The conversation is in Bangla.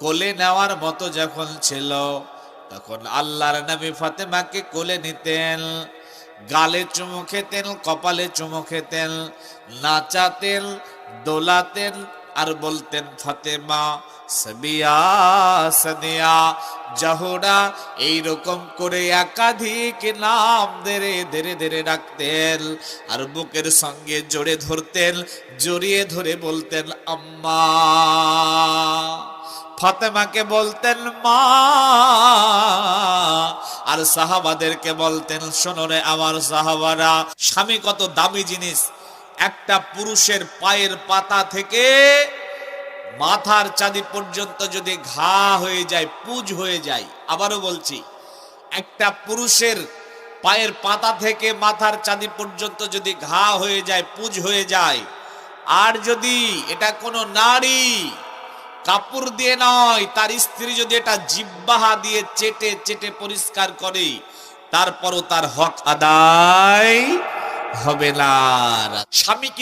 কোলে নেওয়ার মতো যখন ছিল তখন আল্লাহর নবী ফাতেমাকে কোলে নিতেন, গালে চুমু খেতেন, কপালে চুমু খেতেন, নাচাতেন, দোলাতেন আর বলতেন ফাতেমা সাবিয়া সাদিয়া জাহুরা, এইরকম করে একাধিক নাম ধরে ধরে ধরে ডাকতেন আর বুকের সঙ্গে জড়ে ধরতেন, জড়িয়ে ধরে বলতেন আম্মা। ফাতেমাকে বলতেন মা, আর সাহাবাদেরকে বলতেন শোনো রে আমার সাহাবারা, স্বামী কত দামি জিনিস। একটা পুরুষের পায়ের পাতা থেকে মাথার চাঁদি পর্যন্ত যদি ঘা হয়ে যায়, পুজ হয়ে যায়, আবারও বলছি, একটা পুরুষের পায়ের পাতা থেকে মাথার চাঁদি পর্যন্ত যদি ঘা হয়ে যায়, পুজ হয়ে যায়, আর যদি এটা কোনো নারী কাপড় দিয়ে নয়, তার স্ত্রী যদি এটা জিহ্বা দিয়ে চেটে চেটে পরিষ্কার করে, তারপরও তার হক আদায় হবে না। স্বামী কি